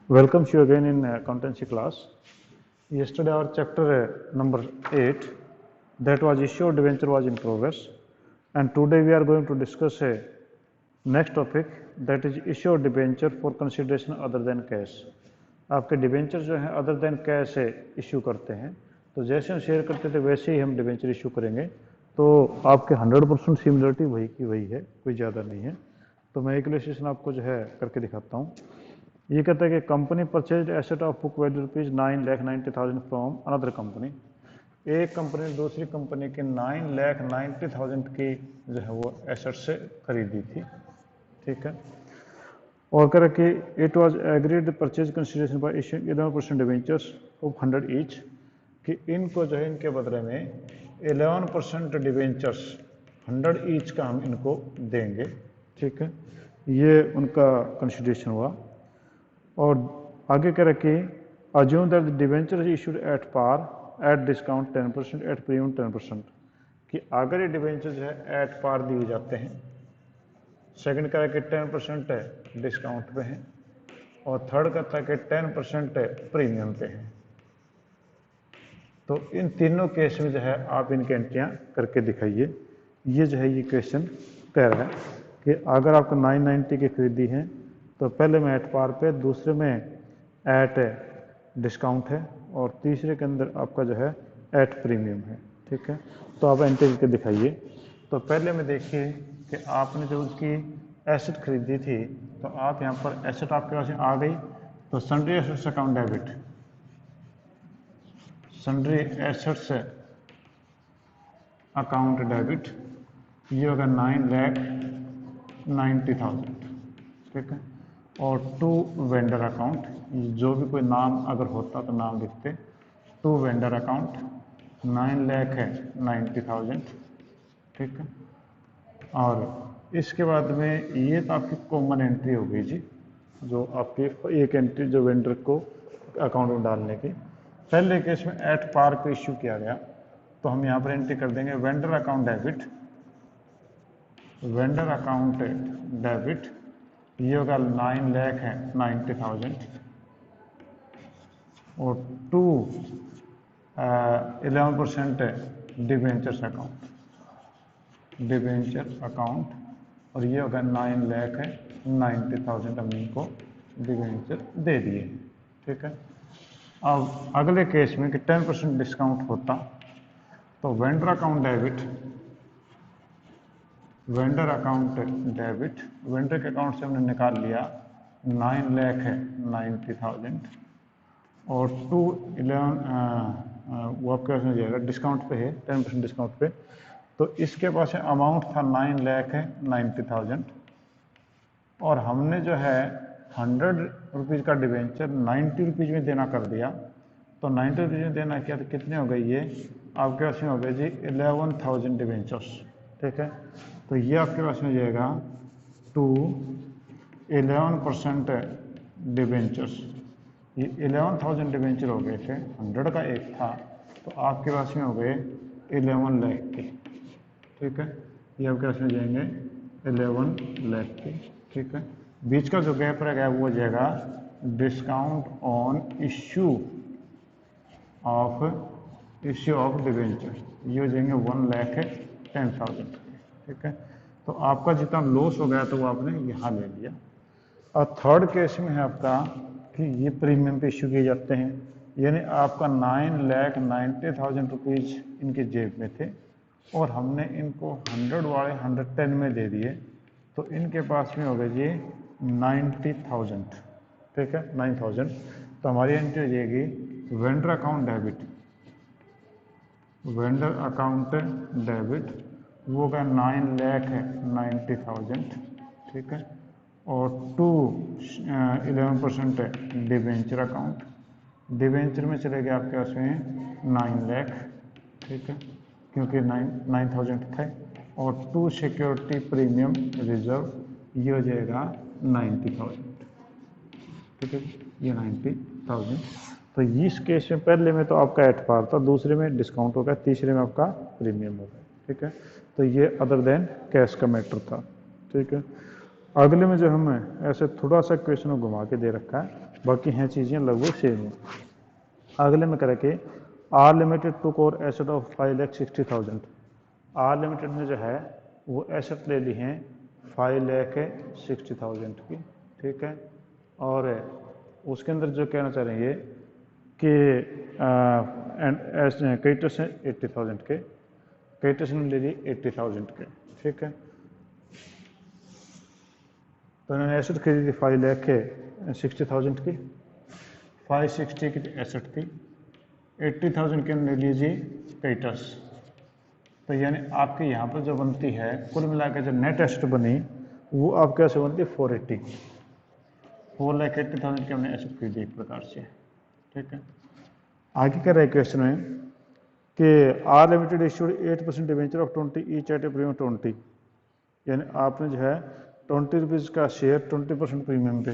Welcomes you again in accountancy class. Yesterday our chapter number 8, that was issue of debenture, was in progress, and today we are going to discuss a next topic, that is issue of debenture for consideration other than cash. आपके debenture जो है other than cash से issue करते हैं, तो जैसे हम share करते थे वैसे ही हम डिबेंचर इशू करेंगे। तो आपके 100% सिमिलरिटी वही की वही है, कोई ज़्यादा नहीं है। तो मैं एक इलस्ट्रेशन आपको जो है करके दिखाता हूँ। ये कहता है कि company purchase asset of book value ₹9,90,000 from another company. एक कंपनी ने दूसरी कंपनी के 9,90,000 की जो है वो एसेट से खरीदी थी, ठीक है। और कह रहा कि it was agreed purchase consideration bye issuing 11% debentures of 100 each, कि इनको जो है इनके बदले में 11% डिबेंचर्स 100 ईच का हम इनको देंगे, ठीक है। ये उनका कंसिडरेशन हुआ। और आगे कह रहा कि assume that the debenture is issued at par at discount 10%, at premium 10%, कि अगर ये डिबेंचर जो है एट पार दिए जाते हैं, सेकंड कह रहा कि 10% है डिस्काउंट पे हैं, और थर्ड कहता है कि 10% है प्रीमियम पे हैं। तो इन तीनों केस में जो है आप इनकी एंट्रियां करके दिखाइए। ये जो है ये क्वेश्चन कह रहा है कि अगर आपको 990 की खरीदी है तो पहले में एट पार पे, दूसरे में एट डिस्काउंट है, और तीसरे के अंदर आपका जो है एट प्रीमियम है, ठीक है। तो आप एंट्री करके दिखाइए। तो पहले में देखिए कि आपने जो उसकी एसेट खरीदी थी, तो आप यहाँ पर एसेट आपके पास आ गई, तो sundry assets account debit, sundry assets account debit, ये होगा 9,90,000, ठीक है। और टू वेंडर अकाउंट, जो भी कोई नाम अगर होता तो नाम लिखते, टू वेंडर अकाउंट 9,90,000, ठीक है। और इसके बाद में ये तो आपकी कॉमन एंट्री हो गई जी, जो आपकी एक एंट्री जो वेंडर को अकाउंट में डालने की। पहले केस में एट पार को इश्यू किया गया, तो हम यहाँ पर एंट्री कर देंगे vendor account debit, vendor account debit, ये होगा 9,90,000, और 11% डिबेंचर्स अकाउंट, डिबेंचर अकाउंट, और ये होगा 9,90,000 हम इनको डिबेंचर दे दिए, ठीक है। अब अगले केस में कि 10% डिस्काउंट होता, तो vendor account debit, vendor account debit, vendor के अकाउंट से हमने निकाल लिया 9,90,000, और 211 वो आपके पास में जाएगा, डिस्काउंट पे है 10% डिस्काउंट पे, तो इसके पास अमाउंट था 9,90,000, और हमने जो है 100 रुपीज़ का डिबेंचर 90 रुपीज़ में देना कर दिया। तो 90 रुपीज़ में देना किया तो कितने हो गए, ये आपके पास में हो गए जी 11,000 डिबेंचर्स, ठीक है। तो ये आपके पास में जाएगा टू 11% डिबेंचर्स, ये 11,000 डिबेंचर हो गए थे, 100 का एक था, तो आपके पास में हो गए 11 लाख के, ठीक है। ये आपके पास में जाएंगे 11 लाख के, ठीक है। बीच का जो गैप रहेगा वो जाएगा discount on issue of debenture, ये हो जाएंगे 1,10,000, ठीक है। तो आपका जितना लॉस हो गया तो वो आपने यहाँ ले लिया। और थर्ड केस में है आपका कि ये प्रीमियम पे इश्यू किए जाते हैं, यानी आपका 9,90,000 रुपीज़ इनके जेब में थे, और हमने इनको 100 वाले 110 में दे दिए, तो इनके पास में हो गए जी 90,000, ठीक है, 9,000। तो हमारी एंट्री हो जाएगी vendor account debit, vendor account debit, वो होगा 9,90,000, ठीक है, और 11% डिबेंचर अकाउंट, डिबेंचर में चलेगा आपके पास में 9 लाख, ठीक है, क्योंकि 9,000 थे, और 2 सिक्योरिटी प्रीमियम रिजर्व, ये हो जाएगा 90,000, ठीक है, ये 90,000। तो इस केस में पहले में तो आपका एट पार था, दूसरे में डिस्काउंट हो गया, तीसरे में आपका प्रीमियम हो गया, ठीक है। तो ये अदर देन कैश का मैटर था, ठीक है। अगले में जो हमें ऐसे थोड़ा सा क्वेश्चन को घुमा के दे रखा है, बाकी हैं चीज़ें लगभग सेम है। अगले में करके R limited to core asset of 5,60,000। R limited ने जो है वो एसेट ले ली हैं 5,60,000 की, ठीक है। और उसके अंदर जो कहना चाह रहे हैं ये कि क्रेडिटर्स हैं 80,000 के, क्रेडिटर्स ने ले ली 80,000 के, ठीक है। तो इन्होंने एसेट खरीदी 5,60,000 की, 560 की एसेट थी, 80,000 के ले लीजिए क्रेडिटर्स। तो यानी आपके यहाँ पर जो बनती है कुल मिलाकर जो नेट एसेट बनी वो आपके यहाँ से बनती है 480, 4,80,000 की हमने एसेट खरीदी एक प्रकार से, ठीक है। आगे कह रहा है क्वेश्चन में कि R limited issued 8% debenture of 20 each at a premium 20, यानी आपने जो है 20 रुपीज़ का शेयर 20% प्रीमियम पे,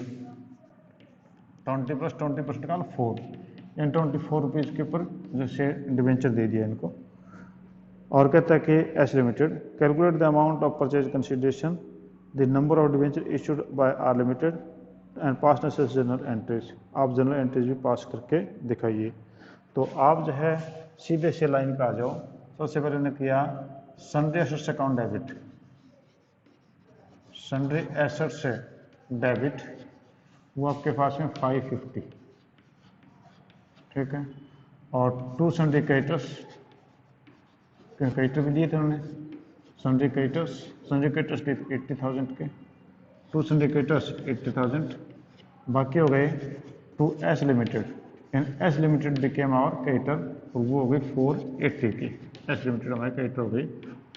20 + 20% का 4, यानी 24 रुपीज़ के ऊपर जो शेयर डिवेंचर दे दिया इनको। और कहता है कि S limited calculate the amount of purchase consideration, the number of debenture issued by R limited and pass necessary journal entries. आप जनरल एंट्रीज भी पास करके दिखाइए। तो आप जो है सीधे से लाइन पे आ जाओ। सबसे पहले ने किया sundry assets account debit, sundry assets से डेबिट, वो आपके पास में 550, ठीक है। और 2 सन्ड्री क्रेडिटर्स, क्रेडिटर भी दिए थे उन्होंने, सन्ड्री क्रेडिटर्स के 80,000 के, 2 सन्ड्री क्रेडिटर्स 80,000, बाकी हो गए to S limited, and S limited became our creditor, और वो हो गई 480 की, एस लिमिटेड हमारे क्रेडिटर हो गई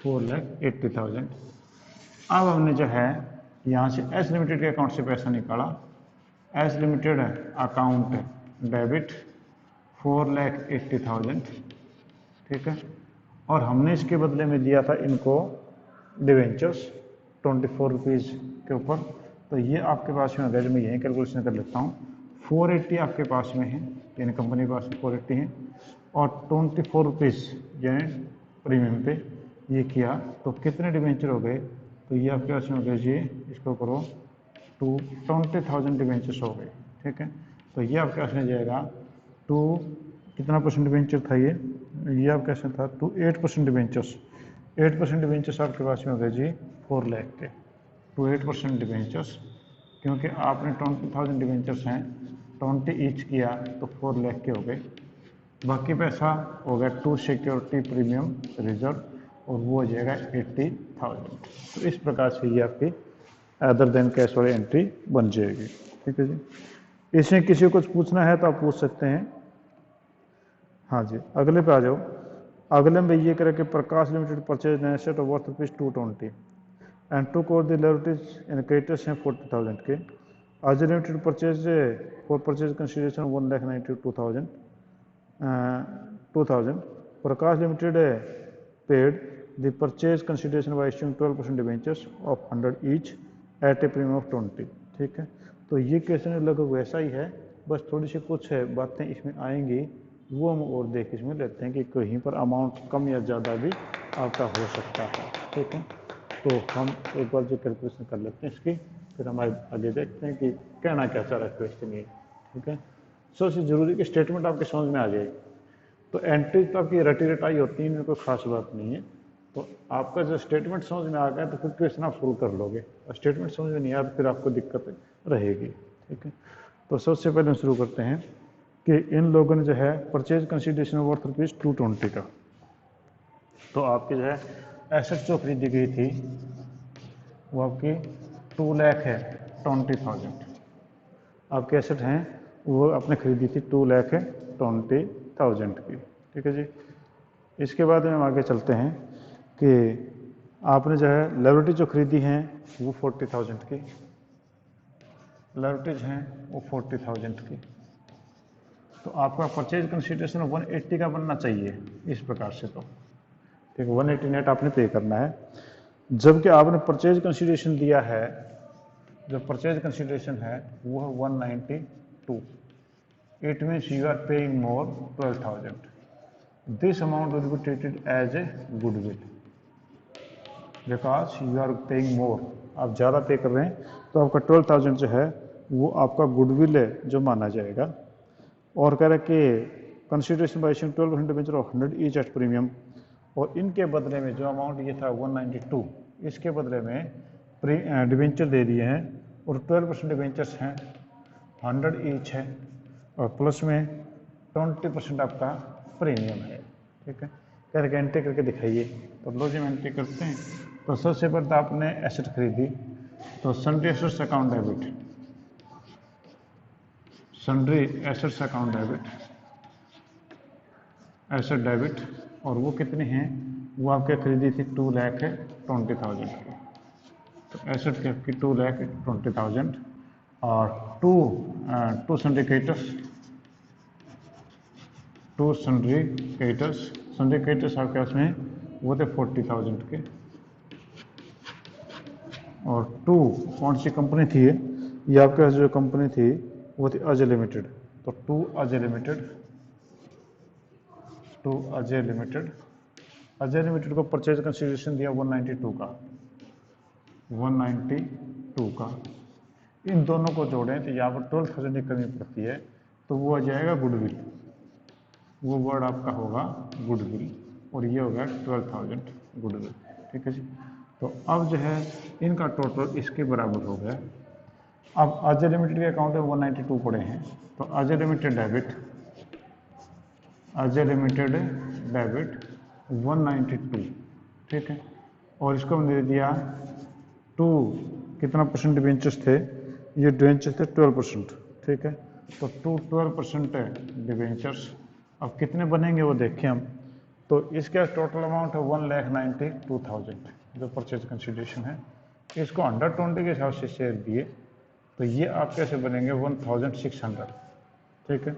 4,80,000। अब हमने जो है यहाँ से एस लिमिटेड के अकाउंट से पैसा निकाला, एस लिमिटेड अकाउंट डेबिट 4,80,000, ठीक है। और हमने इसके बदले में दिया था इनको डिवेंचर्स 24 रुपीज़ के ऊपर। तो ये आपके पास में अगर मैं यहीं कैलकुलेशन कर लेता हूँ, 480 आपके पास में है, यानी कंपनी के पास में 480 है, और 24 रुपीज़ यानी प्रीमियम पे ये किया, तो कितने डिवेंचर हो गए? तो ये आपके पास में हो गए जी, इसको करो 20,000 डिवेंचर्स हो गए, ठीक है। तो ये आपके पास में जाएगा कितना परसेंट डिवेंचर था ये आपके पास में था 8% डिवेंचर्स, 8% डिवेंचर्स आपके पास में हो गए जी 4 लाख के, 8% डिवेंचर्स, क्योंकि आपने 20,000 डिवेंचर्स हैं, 20 ईच किया तो 4 लाख के हो गए। बाकी पैसा हो गया टू सिक्योरिटी प्रीमियम रिजर्व, और वो हो जाएगा 80,000। तो इस प्रकार से ये आपकी अदर देन कैश वाली एंट्री बन जाएगी, ठीक है जी। इसमें किसी को कुछ पूछना है तो आप पूछ सकते हैं। हाँ जी, अगले पे आ जाओ। अगले में ये करें कि Prakash limited purchase an asset of worth ₹220 and took over the liabilities and creditors हैं 40,000 के। Ajay limited purchase for purchase consideration 1,92,000। Prakash limited paid the purchase consideration by issuing 12% debentures of 100 each at a premium of 20, ठीक है। तो ये question लगभग वैसा ही है, बस थोड़ी सी कुछ बातें इसमें आएंगी, वो हम और देख इसमें लेते हैं कि कहीं पर अमाउंट कम या ज़्यादा भी आपका हो सकता है, ठीक है। तो हम एक बार जो कैलकुलेशन कर लेते हैं इसकी, फिर हम आगे देखते हैं कि कहना क्या चाह रहा है क्वेश्चन ये, ठीक है। सबसे जरूरी कि स्टेटमेंट आपके समझ में आ जाएगी। तो एंट्री तो आपकी रटी रटाई होती है, इनमें कोई खास बात नहीं है। तो आपका जो स्टेटमेंट समझ में आ गया तो फिर क्वेश्चन आप फुल कर लोगे, और स्टेटमेंट समझ में नहीं आया तो फिर आपको दिक्कत रहेगी, ठीक है। तो सबसे पहले हम शुरू करते हैं कि इन लोगों ने जो है परचेज कंसिडरेशन वर्थ ₹220 का, तो आपकी जो है एसेट जो खरीदी गई थी वो आपकी 2,20,000 आपके एसेट हैं, वो आपने खरीदी थी 2,20,000 की, ठीक है जी। इसके बाद में हम आगे चलते हैं कि आपने जो है लायबिलिटी जो खरीदी हैं वो 40,000 की, लायबिलिटीज हैं वो 40,000 की। तो आपका परचेज कंसिडरेशन 180 का बनना चाहिए इस प्रकार से, तो ठीक है 180 नेट आपने पे करना है। जबकि आपने परचेज कंसिडरेशन दिया है, जो परचेज कंसिडरेशन है वो है 192, it means you are paying more 12,000, this amount will be treated as a goodwill because you are paying more, आप ज़्यादा पे कर रहे हैं, तो आपका 12,000 जो है वो आपका गुडविल है जो माना जाएगा। और कह रहा है कि consideration bye issuing 12% debenture of 100 each at premium, और इनके बदले में जो अमाउंट ये था 192, इसके बदले में डिबेंचर दे दिए हैं और 12% डिबेंचर्स हैं, 100 ईच है, और प्लस में 20% आपका प्रीमियम है। ठीक है, करके एंट्री करके दिखाइए। तो लो जी, एंट्री करते हैं। तो सबसे पहले तो आपने एसेट खरीदी, तो sundry assets account debit, sundry assets account debit, asset debit, और वो कितने हैं, वो आपके खरीदी थी 2,20,000 की। तो एसेट की आपकी 2,20,000, और to syndicators, to syndicators, syndicators आपके पास में वो थे 40,000 के। और टू कौन सी कंपनी थी ये आपके पास जो कंपनी थी वो थी अजय लिमिटेड। तो to Ajay limited, to Ajay limited, Ajay limited को परचेज कंसिडरेशन दिया 192 का, 192 का। इन दोनों को जोड़ें तो यहाँ पर 12,000 की कमी पड़ती है, तो वो आ जाएगा गुडविल, वो वर्ड आपका होगा गुडविल, और ये होगा 12,000 गुडविल। ठीक है जी। तो अब जो है इनका टोटल इसके बराबर हो गया। अब अजय लिमिटेड के अकाउंट में 192 पड़े हैं, तो Ajay limited debit, Ajay limited debit 192, ठीक है। और इसको हमने दे दिया 2, कितना परसेंट डिबेंचर्स थे, ये डिबेंचर्स थे 12%, ठीक है। तो 12% डिबेंचर्स, अब कितने बनेंगे वो देखें हम। तो इसका टोटल अमाउंट है 1,92,000 जो परचेज कंसिडरेशन है। इसको 120 के हिसाब से शेयर दिए, तो ये आप कैसे बनेंगे 1,600, ठीक है।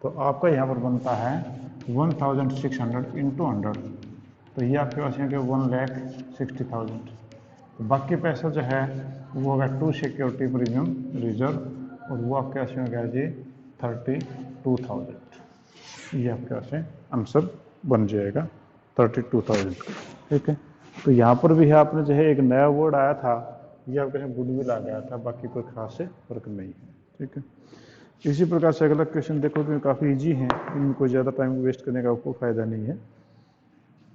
तो आपका यहाँ पर बनता है 1,600 इंटू 100, तो ये आपके पास है 1,60,000। तो बाकी पैसा जो है वो होगा 2 सिक्योरिटी प्रीमियम रिजर्व, और वो आपके पास में गया जी 32,000। ये आपके पास में आंसर बन जाएगा 32,000, ठीक है। तो यहाँ पर भी है आपने जो है एक नया वर्ड आया था, ये आपके पास गुडविल आ गया था, बाकी कोई खास से फर्क नहीं है, ठीक है। इसी प्रकार से अगला क्वेश्चन देखो कि काफ़ी इजी है, इनमें कोई ज़्यादा टाइम वेस्ट करने का आपको फायदा नहीं है।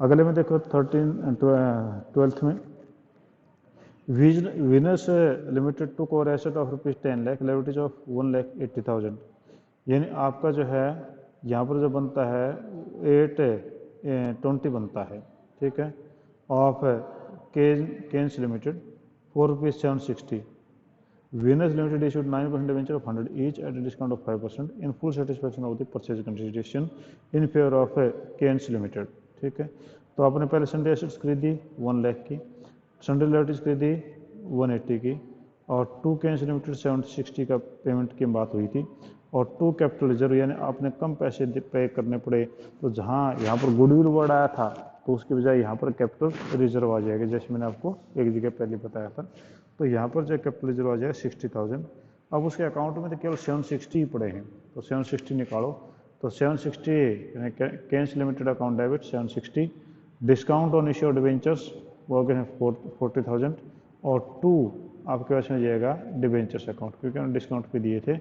अगले में देखो 12th में Venus limited to core asset of ₹10 lakh, liabilities of 1,80,000। यानी आपका जो है यहाँ पर जो बनता है 820 बनता है, ठीक है, of Kens limited ₹4.760। Venus Limited issued 9% debenture of 100 each at a discount of 5% in full satisfaction of the purchase consideration in favor of Keynes Limited, ठीक है। तो आपने पहले सन्ड्री एसेट्स खरीदी 1 लाख की, सन्ड्री लायबिलिटीज खरीदी 180 की, और 2 केन्स लिमिटेड 760 का पेमेंट की बात हुई थी, और 2 कैपिटल रिजर्व यानी आपने कम पैसे पे करने पड़े। तो जहाँ यहाँ पर गुडविल वर्ड आया था, तो उसके बजाय यहाँ पर कैपिटल रिजर्व आ जाएगा, जैसे मैंने आपको एक जगह पहले बताया था। तो यहाँ पर जो कैपिटल रिजर्व आ जाएगा 60,000। अब उसके अकाउंट में तो केवल 760 ही पड़े हैं, तो 760 निकालो। तो 760 Kens limited account debit 760, discount on issue debentures वो गए हैं 40,000, और 2 आपके पास में जाएगा डिबेंचर्स अकाउंट, क्योंकि उन्होंने डिस्काउंट पे दिए थे।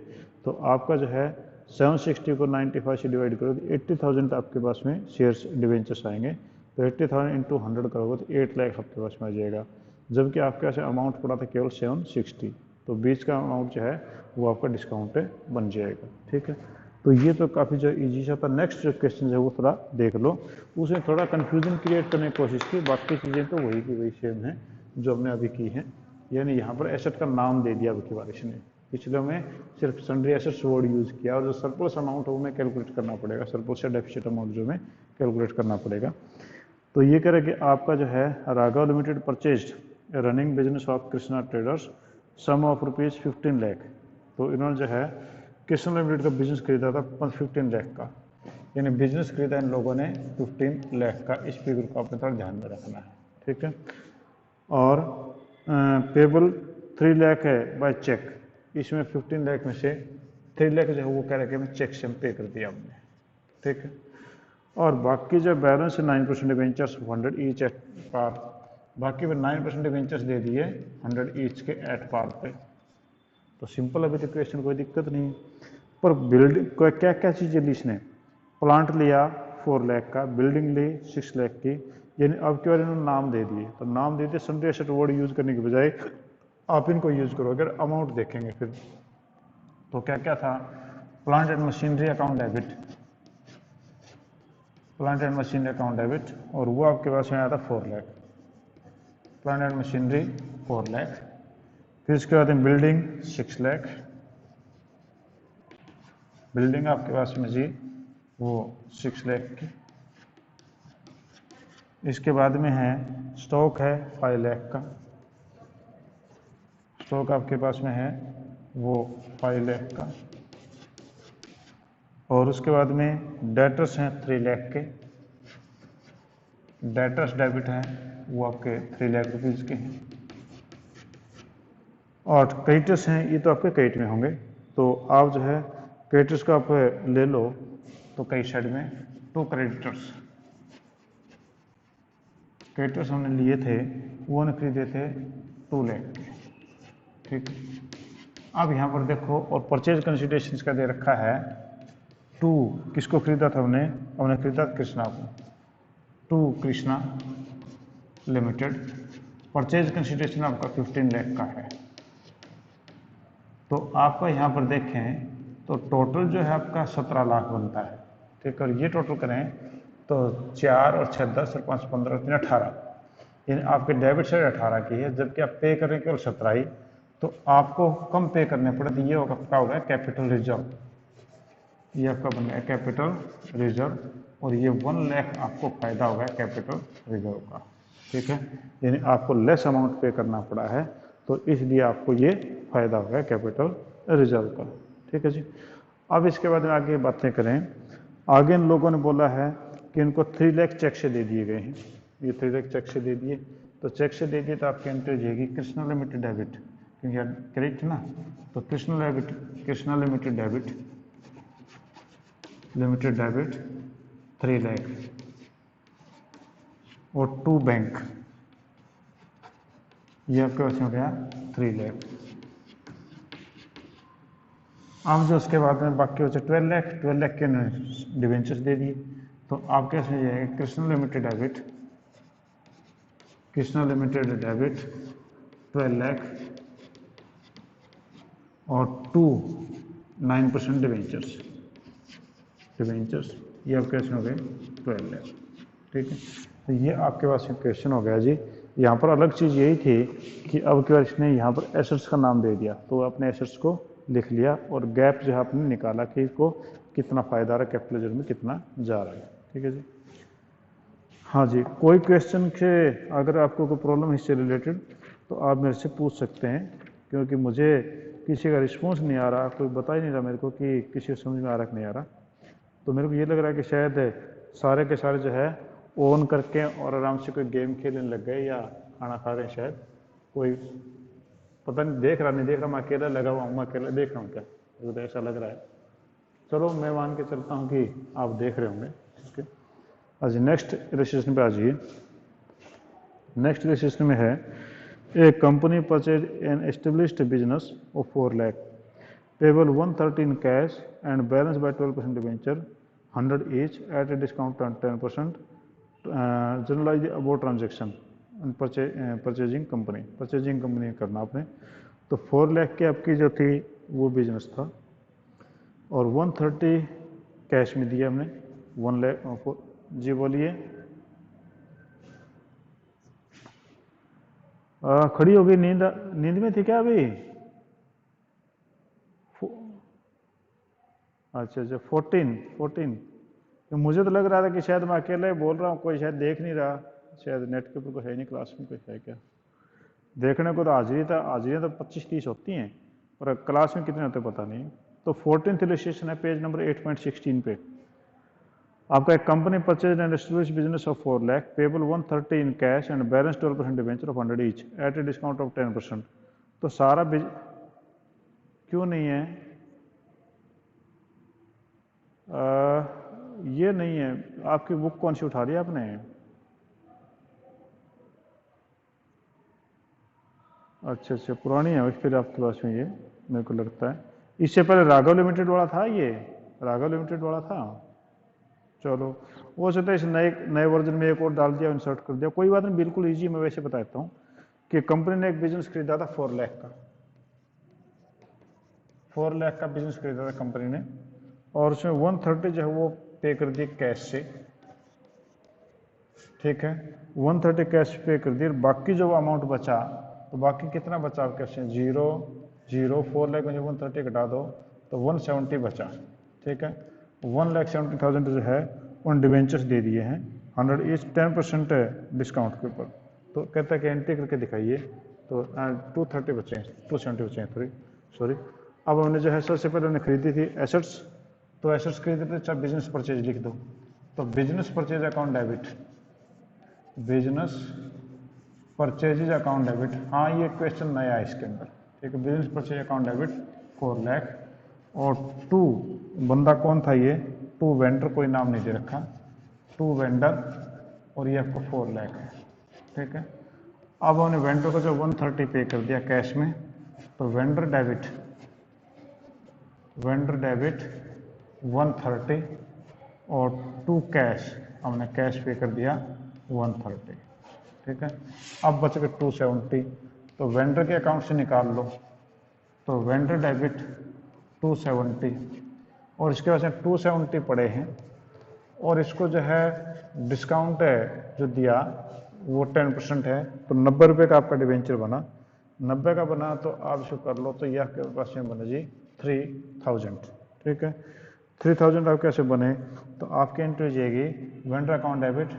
तो आपका जो है 760 को 95 से डिवाइड करो तो 80,000 आपके पास में शेयर्स डिबेंचर्स आएंगे। तो 80,000 इंटू 100 करोगे तो 8 लाख आपके पास में आ जाएगा, जबकि आपके पास अमाउंट पड़ा था केवल 760। तो बीच का अमाउंट जो है वो आपका डिस्काउंट बन जाएगा, ठीक है। तो ये तो काफ़ी जो ईजी सा था। नेक्स्ट जो क्वेश्चन है वो थोड़ा देख लो, उसमें थोड़ा कन्फ्यूजन क्रिएट करने की कोशिश की, बाकी चीज़ें तो वही की वही सेम है जो हमने अभी की है। यानी यहाँ पर एसेट का नाम दे दिया अभी बारिश ने, पिछले में सिर्फ सन्ड्री एसेट्स वर्ड यूज़ किया, और जो सरप्लस अमाउंट है वो हमें कैलकुलेट करना पड़ेगा, सरप्लस या डेफिसिट अमाउंट जो हमें कैलकुलेट करना पड़ेगा। तो ये कह रहे कि आपका जो है Raghav limited purchased running business of Krishna traders sum of ₹15 lakh. तो इन्होंने जो है कृष्णा लिमिटेड का बिजनेस खरीदा था 15 लाख का, यानी बिजनेस खरीदा इन लोगों ने 15 लाख का। इस फिगर को अपने थोड़ा ध्यान में रखना है, ठीक है। और पेबल 3 लाख है बाय चेक, इसमें 15 लाख में से 3 लाख जो है वो कह रहे कि चेक से हम पे कर दिया हमने, ठीक है। और बाकी जो बैलेंस है 9% डिबेंचर्स 100 ईच एट पार, बाकी में 9% डिबेंचर्स दे दिए 100 ईच के एट पार पे। तो सिंपल अभी तो क्वेश्चन कोई दिक्कत नहीं है। पर बिल्डिंग क्या क्या चीज़ें ली इसने, प्लांट लिया 4 लाख का, बिल्डिंग ली 6 लाख की, यानी अब की बार इन्होंने नाम दे दिए। तो नाम दे दिए, सन्ड्री एसेट वर्ड यूज़ करने के बजाय आप इनको यूज़ करो। अगर अमाउंट देखेंगे फिर तो क्या क्या था, plant and machinery account debit, plant and machinery account debit, और वो आपके पास में आया था 4 lakh, plant and machinery 4 lakh. फिर इसके बाद बिल्डिंग 6 लाख, बिल्डिंग आपके पास में जी वो 6 लाख की। इसके बाद में है स्टॉक है 5 लाख का, स्टॉक आपके पास में है वो 5 लाख का। और उसके बाद में डेटर्स हैं 3 लाख के, डेटर्स डेबिट हैं वो आपके 3 लाख रुपीज़ के हैं। और क्रेडिटर्स हैं, ये तो आपके क्रेडिट में होंगे, तो आप जो है क्रेडिटर्स को आप ले लो। तो कई साइड में 2 क्रेडिटर्स, क्रेडिटर्स हमने लिए थे, वो ने खरीदे थे 2 लाख के, ठीक। अब यहाँ पर देखो, और परचेज कंसिडरेशन का दे रखा है 2, किसको खरीदा था हमने, हमने खरीदा कृष्णा को, 2 कृष्णा लिमिटेड, परचेज कंसिडरेशन आपका 15 लाख का है। तो आपका यहाँ पर देखें तो टोटल जो है आपका 17 लाख बनता है, ठीक। और ये टोटल करें तो 4 और 6 10 और 5 15 3 18, यानी आपके डेबिट साइड 18 की है, जबकि आप पे करें केवल 17 ही। तो आपको कम पे करने पड़े, तो ये होगा आपका होगा कैपिटल रिजर्व, ये आपका बन गया कैपिटल रिजर्व, और ये 1 लाख आपको फायदा होगा कैपिटल रिजर्व का, ठीक है। यानी आपको लेस अमाउंट पे करना पड़ा है, तो इसलिए आपको ये फायदा होगा कैपिटल रिजर्व का, ठीक है जी। अब इसके बाद में आगे बातें करें। आगे इन लोगों ने बोला है कि इनको 3 लाख चेक से दे दिए गए हैं, ये 3 लाख चेक से दे दिए। तो चेक से दे दिए तो आपकी एंट्री जाएगी कृष्णा लिमिटेड डेबिट, क्योंकि क्रेडिट ना, तो Krishna limited debit, limited debit 3 lakh, और 2 बैंक, ये आपके पास हो गया 3 लाख। अब जो उसके बाद में बाकी बचे 12 लाख के डिवेंचर्स दे दिए। तो आपके इसमें जाएगा Krishna limited debit, Krishna limited debit 12 lakh, और 9% डिवेंचर्स, ये आपके इसमें हो गए 12 लाख, ठीक है। तो ये आपके पास क्वेश्चन हो गया जी। यहाँ पर अलग चीज़ यही थी कि अब की बार इसने यहाँ पर एसेट्स का नाम दे दिया, तो अपने एसेट्स को लिख लिया, और गैप जो है आपने निकाला कि इसको कितना फ़ायदा आ रहा है, कैपिटल रिजर्व में कितना जा रहा है, ठीक है जी। हाँ जी, कोई क्वेश्चन के अगर आपको कोई प्रॉब्लम है इससे रिलेटेड तो आप मेरे से पूछ सकते हैं, क्योंकि मुझे किसी का रिस्पॉन्स नहीं आ रहा, कोई बता ही नहीं रहा मेरे को कि किसी को समझ में आ रहा कि नहीं आ रहा। तो मेरे को ये लग रहा है कि शायद सारे के सारे जो है ऑन करके और आराम से कोई गेम खेलने लग गए या खाना खा रहे हैं, शायद कोई पता नहीं, देख रहा नहीं देख रहा, मैं अकेला लगा हुआ हूँ, मैं अकेला देख रहा हूँ क्या, मुझे तो ऐसा लग रहा है। चलो मैं मान के चलता हूँ कि आप देख रहे होंगे, ठीक है। आज नेक्स्ट रजिस्ट्रेशन पे आ जाइए। नेक्स्ट रजिस्ट्रेशन में है a company purchase an established business of 4 lakh, payable 130 in cash and balance by 12% debenture, 100 each at a discount on 10%. Generalize the above transaction and purchasing company करना आपने। तो 4 लाख की आपकी जो थी वो बिजनेस था, और 130 कैश में दिया हमने, 1 लाख। जी बोलिए। खड़ी हो गई, नींद में थी क्या अभी? अच्छा 14। तो मुझे तो लग रहा था कि शायद मैं अकेला ही बोल रहा हूँ, कोई शायद देख नहीं रहा, शायद नेट के ऊपर कोई है नहीं, क्लास में कोई है क्या देखने को। तो हाजिरी तो 25-30 होती हैं, और क्लास में कितने होते पता नहीं। तो 14th इलस्ट्रेशन है पेज नंबर 8.16 पे। आपका एक company purchase and establish business of 4 lakh, payable 130 in cash and balance 12% debenture of 100 each at a discount of 10%। तो सारा क्यों नहीं है? ये नहीं है। आपकी बुक कौन सी उठा दी आपने? अच्छा पुरानी है फिर आपके पास में ये। मेरे को लगता है। इससे पहले राघव लिमिटेड वाला था, ये राघव लिमिटेड वाला था। चलो हो सकता है इस नए नए वर्जन में एक और डाल दिया, इंसर्ट कर दिया, कोई बात नहीं, बिल्कुल ईजी। मैं वैसे बताता हूँ कि कंपनी ने एक बिजनेस खरीदा था 4 लाख का, 4 लाख का बिजनेस खरीदा था कंपनी ने, और उसमें 130 जो है वो पे कर दिए कैश से, ठीक है, 130 कैश पे कर दिए। बाकी जो अमाउंट बचा, तो बाकी कितना बचा आपके पास, 4 लाख में से 130 घटा दो तो 170 बचा, ठीक है। 1,70,000 जो है उन डिवेंचर्स दे दिए हैं, 100 इज 10% डिस्काउंट के ऊपर। तो कहता है कि एंट्री करके दिखाइए, तो 230 बचे हैं, 270 बचे हैं, सॉरी। अब हमने जो है सबसे पहले हमने खरीदी थी एसेट्स, तो एसेट्स खरीदे थे, चाहे बिजनेस परचेज लिख दो, तो business purchase account debit, business purchases account debit, हाँ ये क्वेश्चन नया है इसके अंदर, ठीक है। Business purchase account debit 4 lakh, और 2 बंदा कौन था ये, 2 वेंडर, कोई नाम नहीं दे रखा, 2 वेंडर, और ये आपको 4 लाख है, ठीक है। अब हमने वेंडर को जो 130 पे कर दिया कैश में, तो वेंडर डेबिट 130 और 2 कैश, हमने कैश पे कर दिया 130, ठीक है। अब बच गए 270, तो वेंडर के अकाउंट से निकाल लो, तो वेंडर डेबिट 270, और इसके वजह से 270 पड़े हैं, और इसको जो है डिस्काउंट है जो दिया वो 10% है, तो 90 रुपये का आपका डिवेंचर बना, 90 का बना, तो आप इसको कर लो, तो यह आपके पास में बना जी 3000, ठीक है। 3000 आप कैसे बने, तो आपकी एंट्री हो जाएगी वेंडर अकाउंट डेबिट,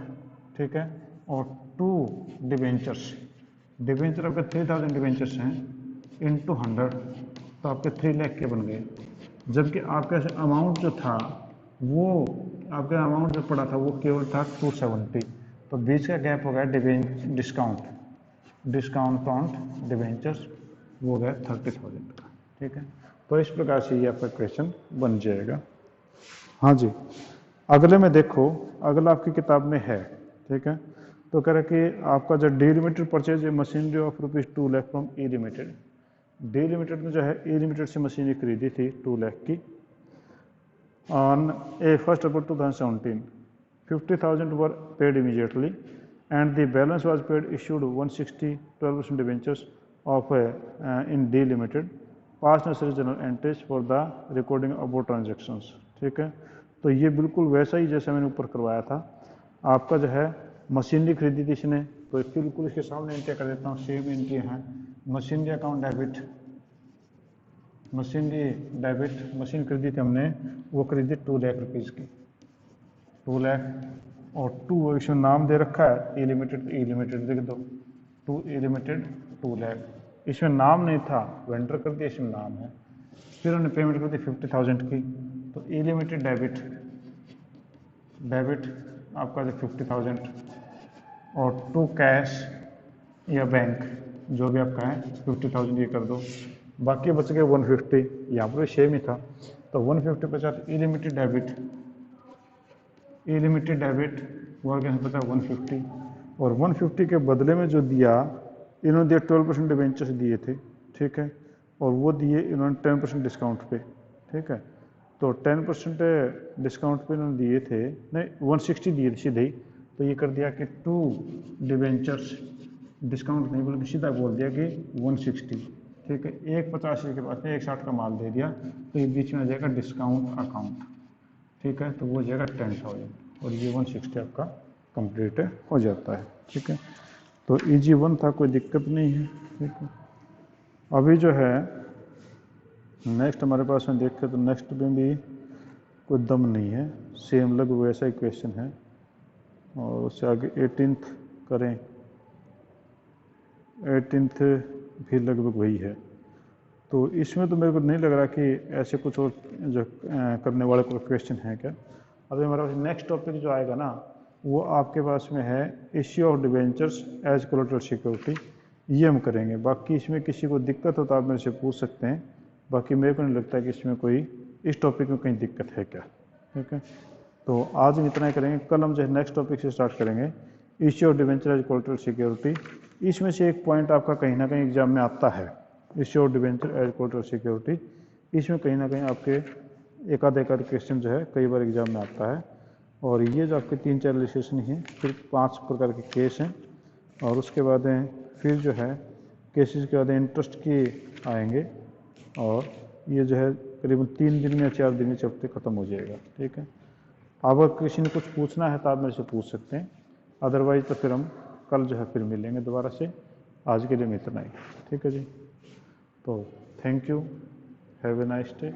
ठीक है, और 2 डिवेंचर्स, डिवेंचर आपके 3000 डिवेंचर्स हैं इंटू 100, तो आपके 3 लाख के बन गए। जबकि आपका अमाउंट जो था वो, आपका अमाउंट जो पड़ा था वो केवल था 270, तो बीच का गैप हो गया डिस्काउंट ऑन डिवेंचर्स, वो हो गया 30,000 का, ठीक है। तो इस प्रकार से ये आपका क्वेश्चन बन जाएगा। हाँ जी, अगले में देखो, अगला आपकी किताब में है, ठीक है। तो कह रहा कि आपका जो D limited purchase machinery of ₹2 lakh from E limited, D limited ने जो है ई लिमिटेड से मशीनरी खरीदी थी 2 लाख की on 1 April 2017, 50,000 were paid immediately and the balance was paid issued 160 12% debentures of in D limited, pass necessary journal entries for the recording about transactions, ठीक है। तो ये बिल्कुल वैसा ही जैसा मैंने ऊपर करवाया था। आपका जो है मशीनरी खरीदी थी इसने, तो बिल्कुल इसके सामने एंट्री कर देता हूँ, सेम एंट्री है, मशीनरी अकाउंट डेबिट, मशीन खरीदी थी हमने, वो खरीदी 2 लाख रुपीज़ की, 2 लाख, और 2 इसमें नाम दे रखा है ई लिमिटेड लिख दो, 2 ई लिमिटेड 2 लाख, इसमें नाम नहीं था, वेंडर कर दिया, इसमें नाम है। फिर उन्होंने पेमेंट कर दी 50,000 की, तो ई लिमिटेड डेबिट आपका जो 50,000, और 2 कैश या बैंक जो भी आपका है 50,000 ये कर दो, बाकी बच गए 150, यहाँ पर भी सेम ही था, तो 150 बचा, तो ई लिमिटेड डेबिट वो क्या पता 150, और 150 के बदले में जो दिया इन्होंने दिया 12% डिवेंचर्स दिए थे, ठीक है, और वो दिए इन्होंने 10% डिस्काउंट पे, ठीक है। तो 10% डिस्काउंट पे इन्होंने दिए थे, नहीं 160 दिए थे सीधे ही, तो ये कर दिया कि 2 डिवेंचर्स, डिस्काउंट नहीं बल्कि सीधा बोल दिया कि 160, ठीक है। 185 के पास 160 का माल दे दिया, तो ये बीच में आ जाएगा डिस्काउंट अकाउंट, ठीक है, तो वो हो जाएगा 10,000, और ये 160 आपका कंप्लीट हो जाता है, ठीक है। तो ईजी 1 था, कोई दिक्कत नहीं है, ठीक है। अभी जो है नेक्स्ट हमारे पास में देखें तो नेक्स्ट में भी कोई दम नहीं है, सेम लगभग वैसा ही क्वेश्चन है, और उससे आगे 18th करें, 18th भी लगभग वही है। तो इसमें तो मेरे को नहीं लग रहा कि ऐसे कुछ और जो करने वाले कोई क्वेश्चन है क्या। अभी हमारे पास नेक्स्ट टॉपिक जो आएगा ना, वो आपके पास में है issue of debentures as collateral security, ये हम करेंगे। बाकी इसमें किसी को दिक्कत हो तो आप मेरे से पूछ सकते हैं, बाकी मेरे को नहीं लगता कि इसमें कोई इस टॉपिक में कहीं दिक्कत है क्या, ठीक है। तो आज हम इतना ही करेंगे, कल हम जो है नेक्स्ट टॉपिक से स्टार्ट करेंगे, issue of debenture as collateral security. इसमें से एक पॉइंट आपका कहीं ना कहीं एग्जाम में आता है, इश्योर्ड डिबेंचर एज कोलेटरल सिक्योरिटी। इसमें कहीं ना कहीं आपके एक आध क्वेश्चन जो है कई बार एग्जाम में आता है। और ये जो आपके 3-4 रजिस्ट्रेशन हैं, फिर 5 प्रकार के केस हैं, और उसके बाद फिर जो है केसेस के बाद इंटरेस्ट के आएंगे, और ये जो है करीबन 3 दिन में या 4 दिन में चैप्टर ख़त्म हो जाएगा। ठीक है, अब अगर किसी ने कुछ पूछना है तो आप मेरे से पूछ सकते हैं, अदरवाइज तो फिर हम कल जो है फिर मिलेंगे दोबारा से। आज के लिए इतना ही। ठीक है जी, तो thank you, have a nice day.